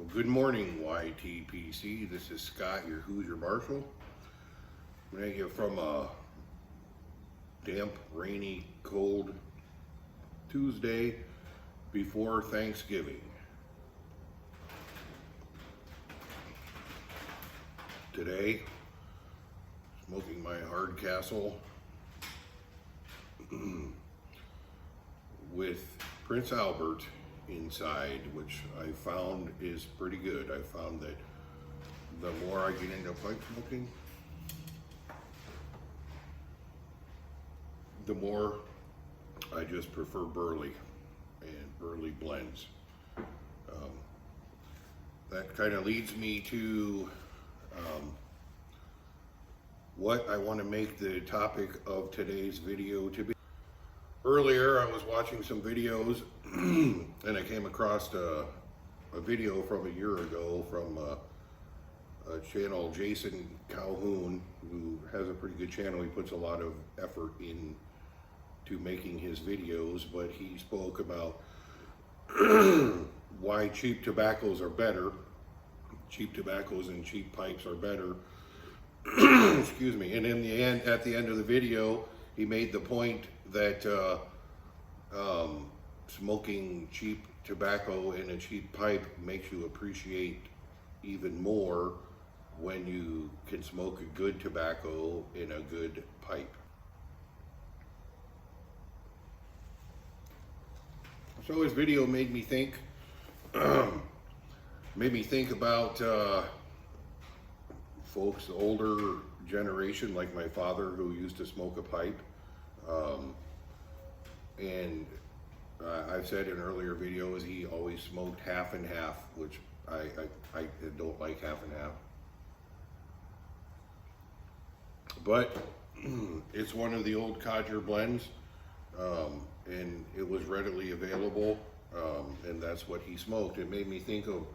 Well, good morning, YTPC. This is Scott, your Hoosier Marshal. I'm going to you from a damp, rainy, cold Tuesday before Thanksgiving. Today, smoking my Hardcastle with Prince Albert inside, which I found is pretty good. I found that the more I get into pipe smoking, the more I just prefer Burley and Burley blends. That kind of leads me to what I want to make the topic of today's video to be. Earlier, I was watching some videos and I came across a video from a year ago from a channel, Jason Calhoun, who has a pretty good channel. He puts a lot of effort into making his videos, but he spoke about why cheap tobaccos are better. Cheap tobaccos and cheap pipes are better. Excuse me. And in the end, at the end of the video, he made the point that smoking cheap tobacco in a cheap pipe makes you appreciate even more when you can smoke a good tobacco in a good pipe. So his video made me think about folks, the older generation, like my father, who used to smoke a pipe. And I've said in earlier videos, he always smoked half and half, which I don't like half and half. But it's one of the old Codger blends, and it was readily available, and that's what he smoked. It made me think of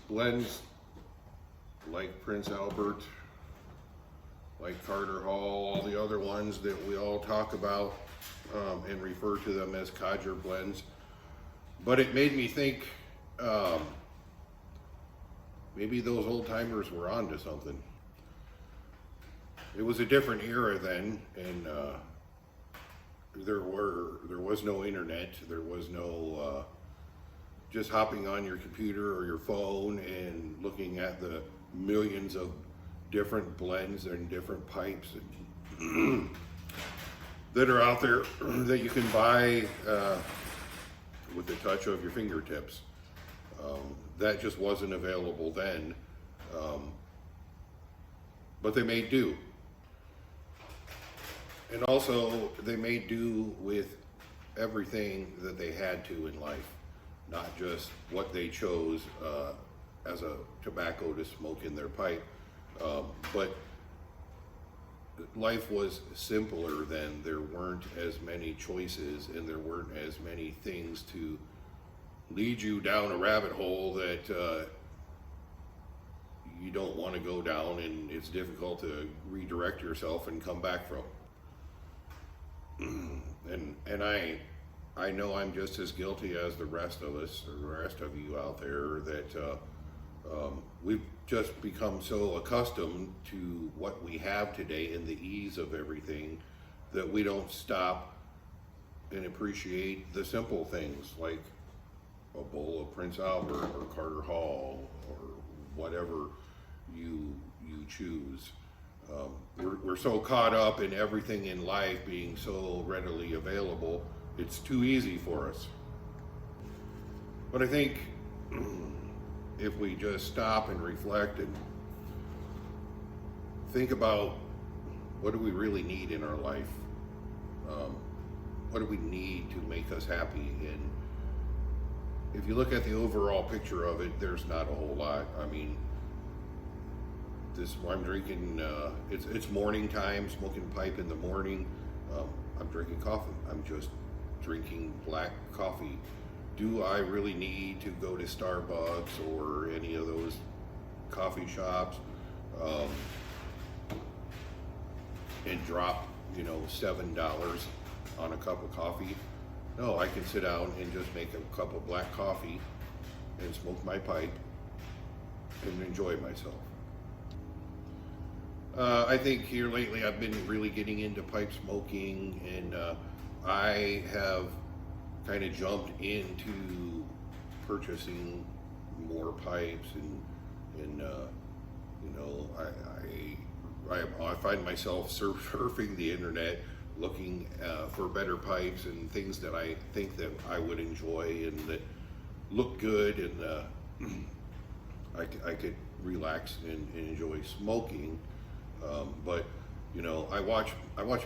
blends like Prince Albert, like Carter Hall, all the other ones that we all talk about and refer to them as Codger blends. But it made me think maybe those old timers were onto something. It was a different era then, and there was no internet. There was no just hopping on your computer or your phone and looking at the millions of different blends and different pipes that are out there that you can buy with the touch of your fingertips. That just wasn't available then, but they made do. And also, they made do with everything that they had to in life, not just what they chose as a tobacco to smoke in their pipe, but life was simpler then. There weren't as many choices and there weren't as many things to lead you down a rabbit hole that you don't want to go down, and it's difficult to redirect yourself and come back from. And I know I'm just as guilty as the rest of us, or the rest of you out there, that we've just become so accustomed to what we have today and the ease of everything that we don't stop and appreciate the simple things like a bowl of Prince Albert or Carter Hall or whatever you choose. We're so caught up in everything in life being so readily available, it's too easy for us. But I think if we just stop and reflect and think about what do we really need in our life, what do we need to make us happy, and if you look at the overall picture of it, there's not a whole lot. I mean, I'm drinking, it's morning time, smoking pipe in the morning. I'm drinking coffee. I'm just drinking black coffee. Do I really need to go to Starbucks or any of those coffee shops and drop, $7 on a cup of coffee? No, I can sit down and just make a cup of black coffee and smoke my pipe and enjoy myself. I think here lately I've been really getting into pipe smoking, and I have kind of jumped into purchasing more pipes, and you know, I find myself surfing the internet looking for better pipes and things that I think that I would enjoy and that look good, and I could relax and enjoy smoking. But you know, I watch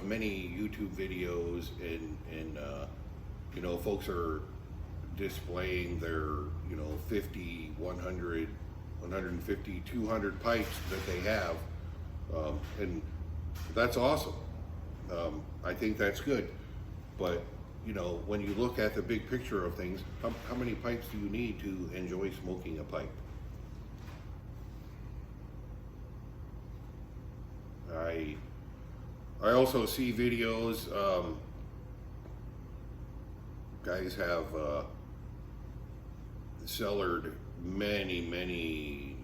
many YouTube videos, and you know, folks are displaying their, you know, 50, 100, 150, 200 pipes that they have, and that's awesome. I think that's good, but you know, when you look at the big picture of things, how many pipes do you need to enjoy smoking a pipe? I also see videos, guys have cellared many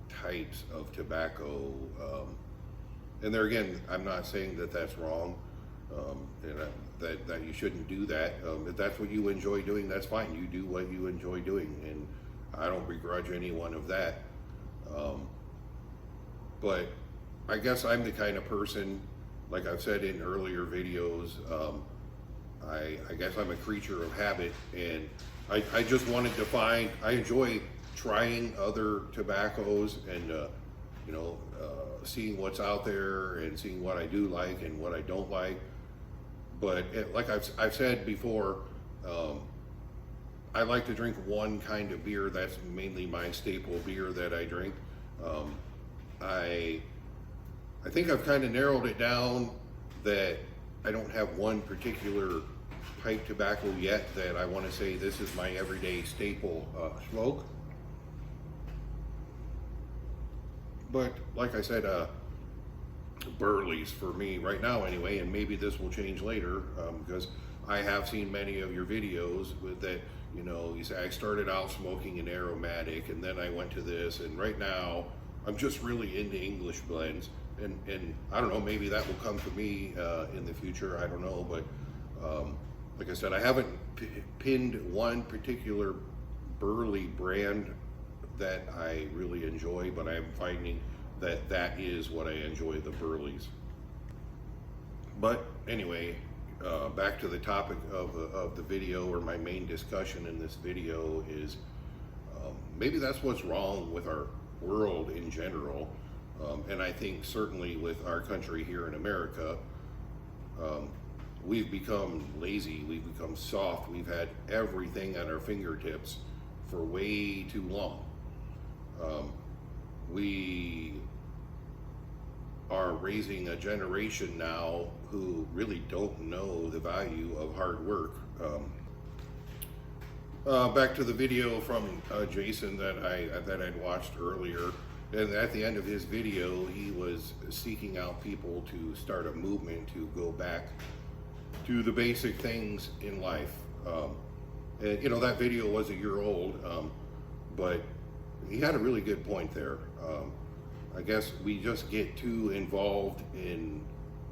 types of tobacco, and there again, I'm not saying that that's wrong, and that you shouldn't do that. If that's what you enjoy doing, that's fine. You do what you enjoy doing, and I don't begrudge anyone of that. But I guess I'm the kind of person, like I've said in earlier videos, I guess I'm a creature of habit, and I just wanted to find, I enjoy trying other tobaccos, and you know, seeing what's out there and seeing what I do like and what I don't like. But like I've said before, I like to drink one kind of beer. That's mainly my staple beer that I drink. I think I've kind of narrowed it down that I don't have one particular pipe tobacco yet that I want to say this is my everyday staple smoke. But like I said, Burley's for me right now anyway, and maybe this will change later, because I have seen many of your videos with that, you know, you say I started out smoking an aromatic and then I went to this, and right now I'm just really into English blends, and I don't know, maybe that will come for me in the future, I don't know, but like I said, I haven't pinned one particular Burley brand that I really enjoy, but I'm finding that that is what I enjoy, the Burleys. But anyway, back to the topic of the video, or my main discussion in this video is maybe that's what's wrong with our world in general, and I think certainly with our country here in America. We've become lazy, we've become soft, we've had everything at our fingertips for way too long. We are raising a generation now who really don't know the value of hard work. Back to the video from Jason that I'd watched earlier, and at the end of his video, he was seeking out people to start a movement to go back to the basic things in life. And you know, that video was a year old, but he had a really good point there. I guess we just get too involved in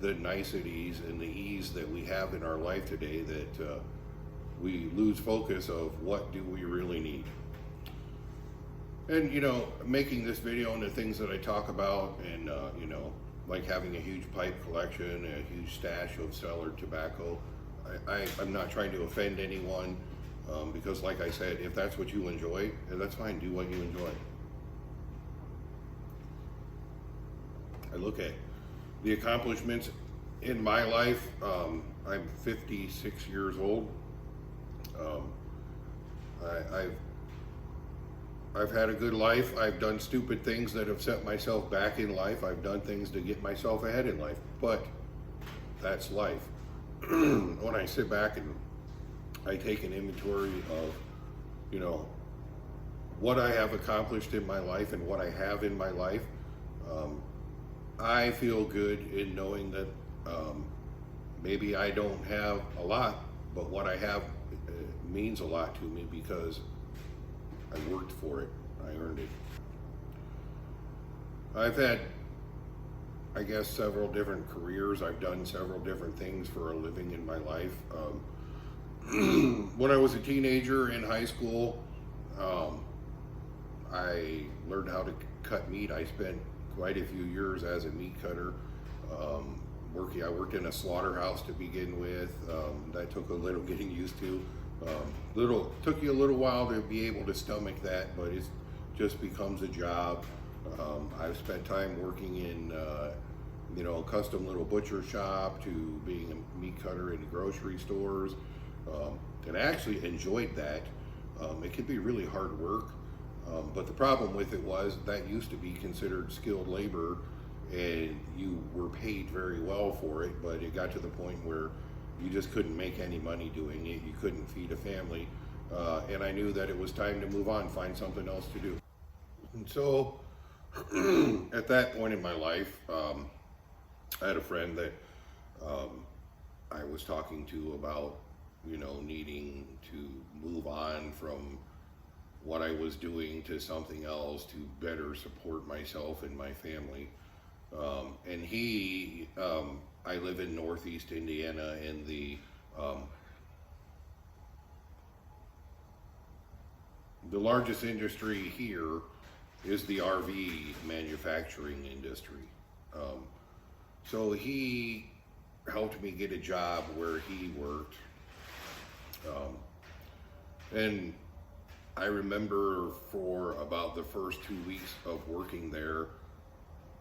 the niceties and the ease that we have in our life today that we lose focus of what do we really need. And you know, making this video and the things that I talk about, and you know, like having a huge pipe collection, a huge stash of cellared tobacco, I'm not trying to offend anyone, because like I said, if that's what you enjoy, that's fine, do what you enjoy. I look at the accomplishments in my life. I'm 56 years old. I've had a good life. I've done stupid things that have set myself back in life. I've done things to get myself ahead in life, but that's life. When I sit back and I take an inventory of, you know, what I have accomplished in my life and what I have in my life, I feel good in knowing that maybe I don't have a lot, but what I have means a lot to me because I worked for it. I earned it. I've had, I guess, several different careers. I've done several different things for a living in my life. When I was a teenager in high school, I learned how to cut meat. I spent quite a few years as a meat cutter. I worked in a slaughterhouse to begin with. That took a little getting used to. Took you a little while to be able to stomach that, but it just becomes a job. I've spent time working in, a custom little butcher shop to being a meat cutter in grocery stores, and I actually enjoyed that. It can be really hard work, but the problem with it was that used to be considered skilled labor, and you were paid very well for it, but it got to the point where you just couldn't make any money doing it. You couldn't feed a family, and I knew that it was time to move on, find something else to do. And so at that point in my life, I had a friend that I was talking to about, needing to move on from what I was doing to something else to better support myself and my family. And I live in Northeast Indiana, and the largest industry here is the RV manufacturing industry. So he helped me get a job where he worked. And I remember for about the first 2 weeks of working there,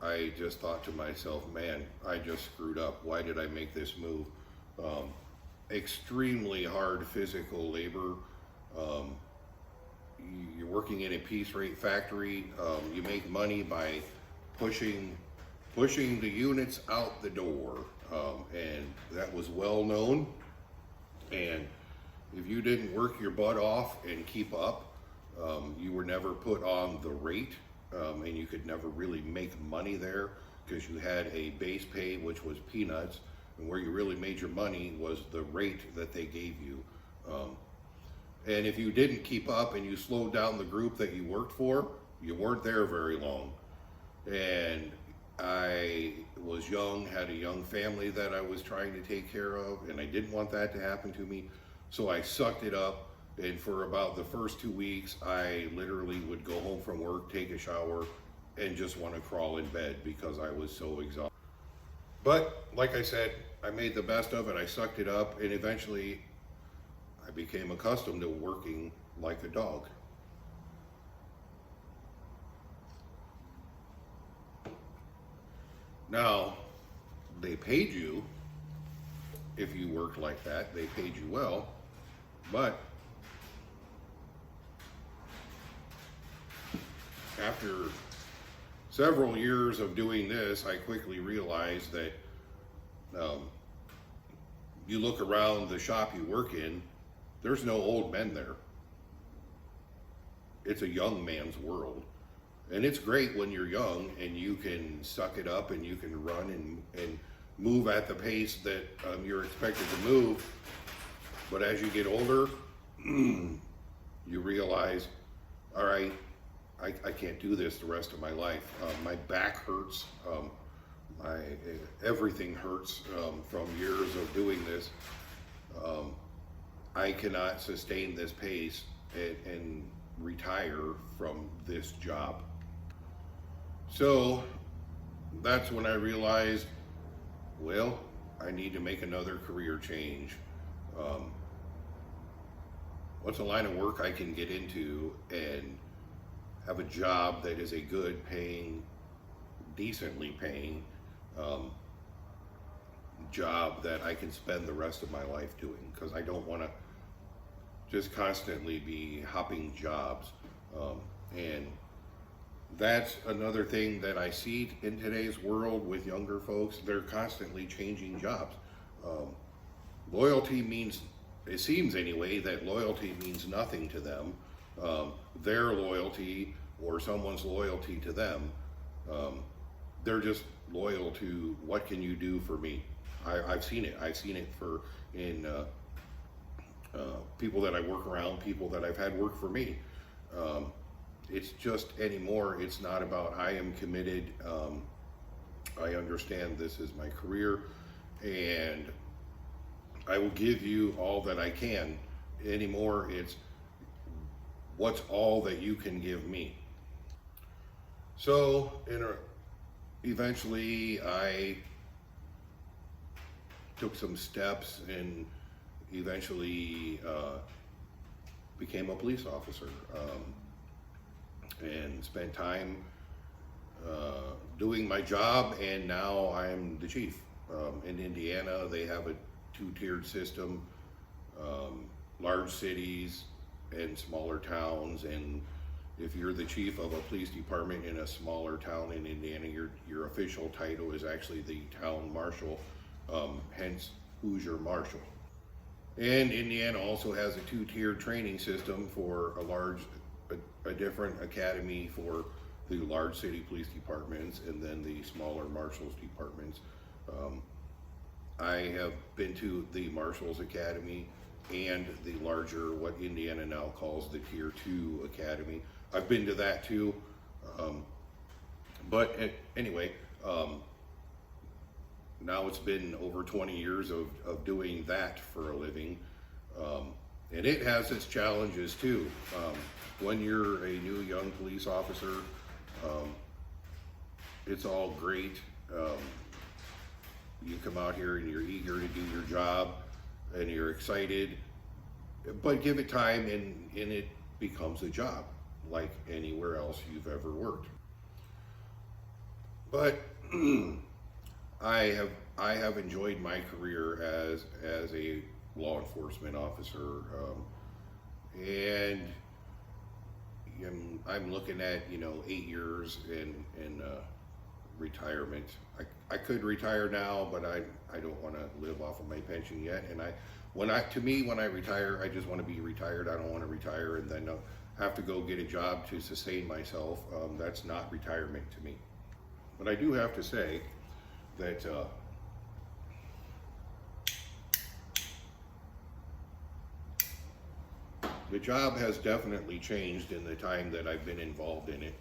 I just thought to myself, man, I just screwed up. Why did I make this move? Extremely hard physical labor. You're working in a piece rate factory. You make money by pushing the units out the door, and that was well known. And if you didn't work your butt off and keep up, you were never put on the rate, and you could never really make money there because you had a base pay, which was peanuts, and where you really made your money was the rate that they gave you. And if you didn't keep up and you slowed down the group that you worked for, you weren't there very long. And I was young, had a young family that I was trying to take care of, and I didn't want that to happen to me. So I sucked it up, and for about the first 2 weeks, I literally would go home from work, take a shower, and just want to crawl in bed because I was so exhausted. But like I said, I made the best of it. I sucked it up, and eventually I became accustomed to working like a dog. Now, they paid you if you worked like that. They paid you well, but after several years of doing this, I quickly realized that you look around the shop you work in, there's no old men there. It's a young man's world. And it's great when you're young and you can suck it up and you can run and move at the pace that you're expected to move. But as you get older, you realize, all right, I can't do this the rest of my life. My back hurts. Everything hurts from years of doing this. I cannot sustain this pace and retire from this job. So that's when I realized, well, I need to make another career change. What's a line of work I can get into and have a job that is a good paying, decently paying job that I can spend the rest of my life doing, because I don't want to just constantly be hopping jobs. And that's another thing that I see in today's world with younger folks. They're constantly changing jobs. Loyalty means, it seems anyway, that loyalty means nothing to them. Their loyalty or someone's loyalty to them, they're just loyal to what can you do for me. I've seen it. I've seen it in people that I work around, people that I've had work for me. it's just anymore. It's not about I am committed. I understand this is my career, and I will give you all that I can. Anymore, it's what's all that you can give me. So, eventually, I took some steps and eventually became a police officer, and spent time doing my job, and now I'm the chief. In Indiana, they have a two-tiered system, large cities and smaller towns, and if you're the chief of a police department in a smaller town in Indiana, your official title is actually the town marshal, hence Hoosier Marshal. And Indiana also has a two-tiered training system for a different academy for the large city police departments and then the smaller marshals departments. I have been to the Marshals Academy and the larger, what Indiana now calls the Tier 2 Academy. I've been to that too. But anyway, now it's been over 20 years of doing that for a living. And it has its challenges too. When you're a new young police officer, it's all great. You come out here and you're eager to do your job and you're excited, but give it time and it becomes a job like anywhere else you've ever worked. But I have enjoyed my career as a law enforcement officer, and I'm looking at 8 years in retirement. I could retire now, but I don't want to live off of my pension yet. And when I retire, I just want to be retired. I don't want to retire and then have to go get a job to sustain myself. That's not retirement to me. But I do have to say that the job has definitely changed in the time that I've been involved in it.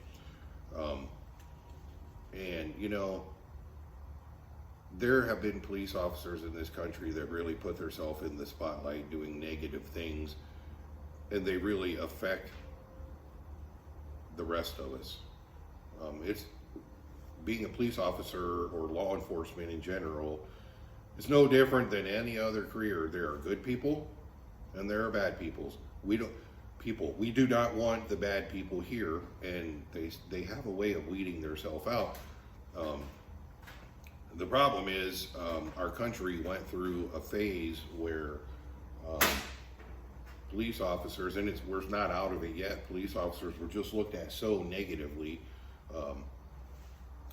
And there have been police officers in this country that really put themselves in the spotlight doing negative things, and they really affect the rest of us. It's being a police officer or law enforcement in general, it's no different than any other career. There are good people and there are bad people. We do not want the bad people here, and they have a way of weeding themselves out. The problem is our country went through a phase where police officers, and we're not out of it yet, police officers were just looked at so negatively,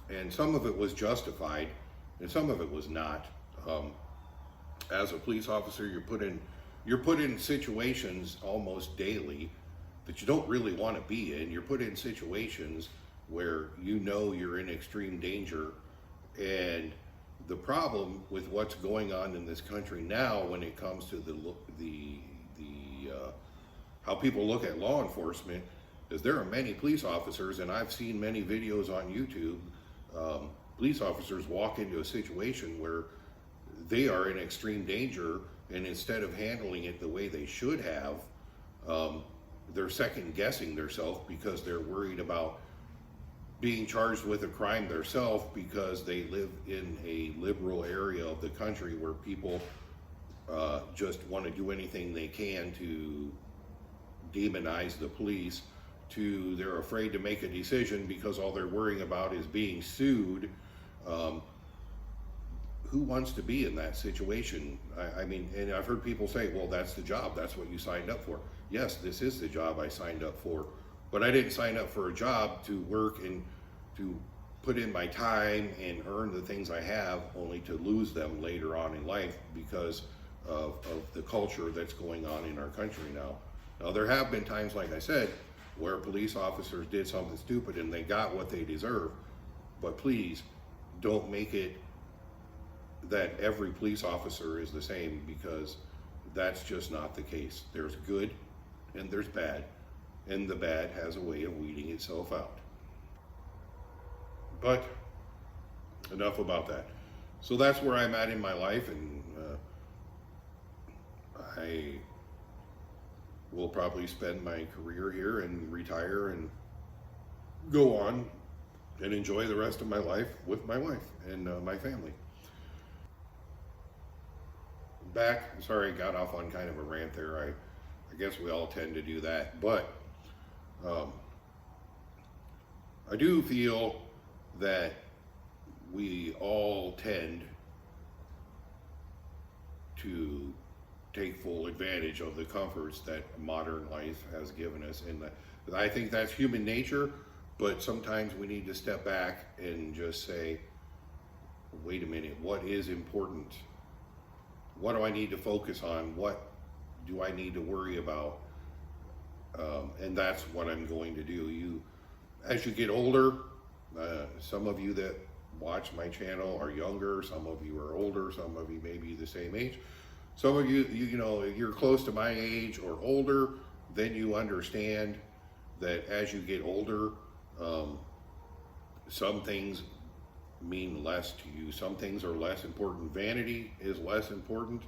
and some of it was justified and some of it was not. As a police officer, you're put in situations almost daily that you don't really want to be in. You're put in situations where you're in extreme danger. And the problem with what's going on in this country now when it comes to how people look at law enforcement is there are many police officers, and I've seen many videos on YouTube, police officers walk into a situation where they are in extreme danger, and instead of handling it the way they should have, they're second guessing themselves because they're worried about being charged with a crime themselves because they live in a liberal area of the country where people just want to do anything they can to demonize the police, to they're afraid to make a decision because all they're worrying about is being sued. Who wants to be in that situation? I mean, and I've heard people say, well, that's the job. That's what you signed up for. Yes, this is the job I signed up for. But I didn't sign up for a job to work and to put in my time and earn the things I have only to lose them later on in life because of the culture that's going on in our country now. Now, there have been times, like I said, where police officers did something stupid and they got what they deserve. But please, don't make it that every police officer is the same, because that's just not the case. There's good and there's bad. and the bad has a way of weeding itself out. But enough about that. So that's where I'm at in my life, and I will probably spend my career here and retire and go on and enjoy the rest of my life with my wife and my family. Sorry, I got off on kind of a rant there. I guess we all tend to do that, but I do feel that we all tend to take full advantage of the comforts that modern life has given us, and I think that's human nature. But sometimes we need to step back and just say, wait a minute, what is important? What do I need to focus on? What do I need to worry about? And that's what I'm going to do. As you get older, some of you that watch my channel are younger, some of you are older, some of you may be the same age. Some of you, you're close to my age or older, then you understand that as you get older, some things mean less to you. Some things are less important. Vanity is less important.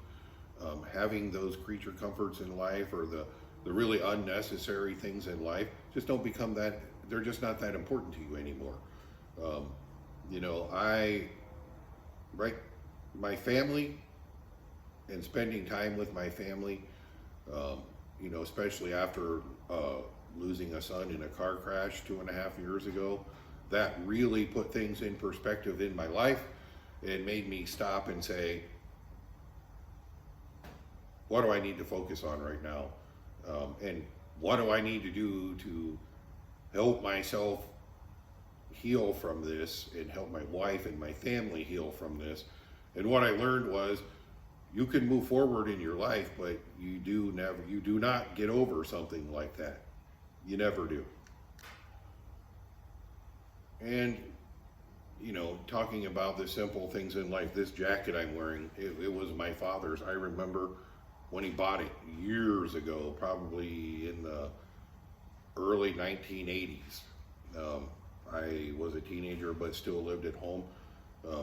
Having those creature comforts in life, or the really unnecessary things in life, just don't become that, they're just not that important to you anymore. My family and spending time with my family, especially after losing a son in a car crash 2.5 years ago, that really put things in perspective in my life. It made me stop and say, what do I need to focus on right now? And what do I need to do to help myself heal from this and help my wife and my family heal from this? And what I learned was, you can move forward in your life, but you do not get over something like that. You never do. And, talking about the simple things in life, this jacket I'm wearing, it was my father's. I remember when he bought it years ago, probably in the early 1980s. I was a teenager, but still lived at home.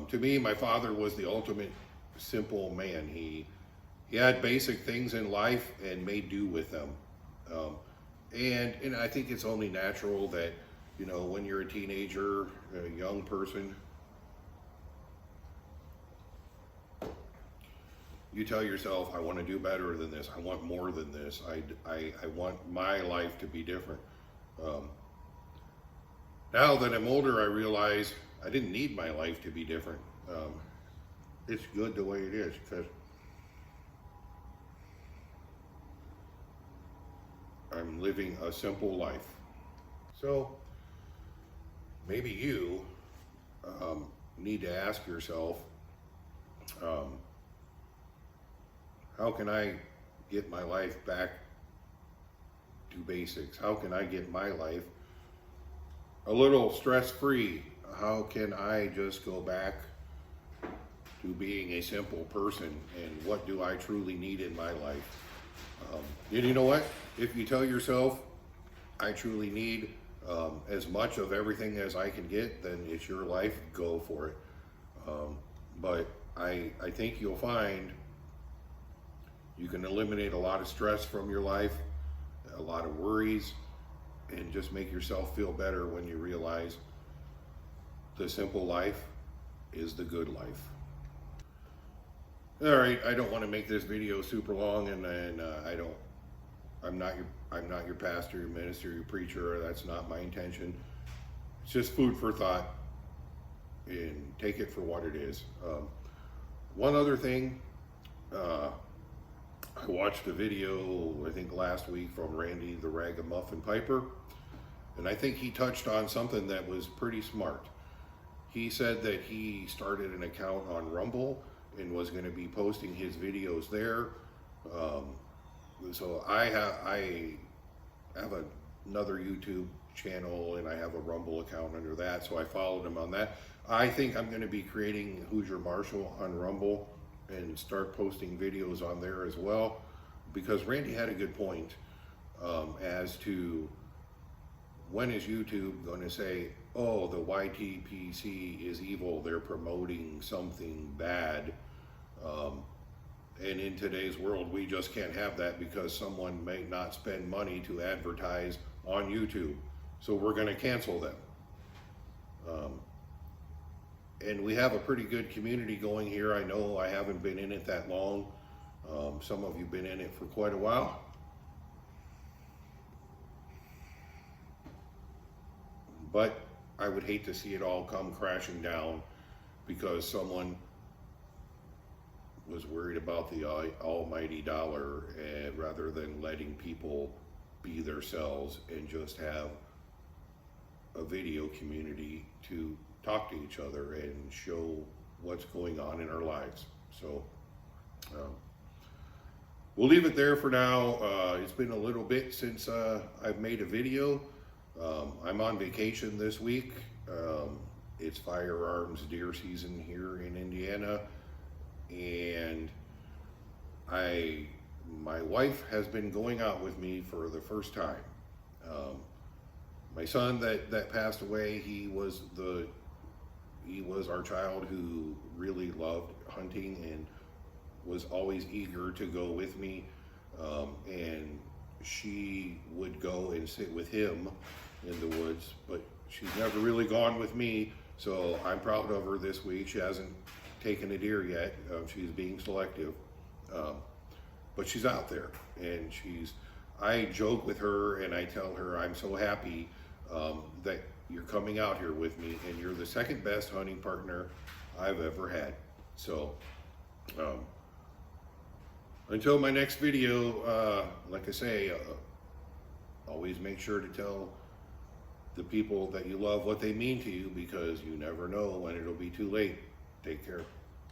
To me, my father was the ultimate simple man. He had basic things in life and made do with them. And I think it's only natural that, when you're a teenager, a young person, you tell yourself, I want to do better than this. I want more than this. I want my life to be different. Now that I'm older, I realize I didn't need my life to be different. It's good the way it is, because I'm living a simple life. So maybe you need to ask yourself, how can I get my life back to basics? How can I get my life a little stress-free? How can I just go back to being a simple person, and what do I truly need in my life? And you know what? If you tell yourself, I truly need as much of everything as I can get, then it's your life, go for it. But I think you'll find you can eliminate a lot of stress from your life, a lot of worries, and just make yourself feel better when you realize the simple life is the good life. All right, I don't want to make this video super long, and I'm not your pastor, your minister, your preacher. That's not my intention. It's just food for thought, and take it for what it is. One other thing, I watched a video, I think last week, from Randy the Ragamuffin Piper, and I think he touched on something that was pretty smart. He said that he started an account on Rumble and was going to be posting his videos there. So I have another YouTube channel, and I have a Rumble account under that, so I followed him on that. I think I'm going to be creating Hoosier Marshall on Rumble and start posting videos on there as well, because Randy had a good point as to when is YouTube going to say, oh, the YTPC is evil, they're promoting something bad? And in today's world, we just can't have that because someone may not spend money to advertise on YouTube. So we're going to cancel them. And we have a pretty good community going here. I know I haven't been in it that long. Some of you have been in it for quite a while. But I would hate to see it all come crashing down because someone was worried about the almighty dollar, rather than letting people be themselves and just have a video community to talk to each other and show what's going on in our lives. So we'll leave it there for now. It's been a little bit since I've made a video. I'm on vacation this week. It's firearms deer season here in Indiana, and my wife has been going out with me for the first time. My son that passed away, he was our child who really loved hunting and was always eager to go with me, and she would go and sit with him in the woods, but she's never really gone with me, so I'm proud of her this week. She hasn't taken a deer yet. She's being selective, but she's out there, and I joke with her and I tell her I'm so happy that you're coming out here with me, and you're the second best hunting partner I've ever had. So until my next video, like I say, always make sure to tell the people that you love what they mean to you, because you never know when it'll be too late. Take care.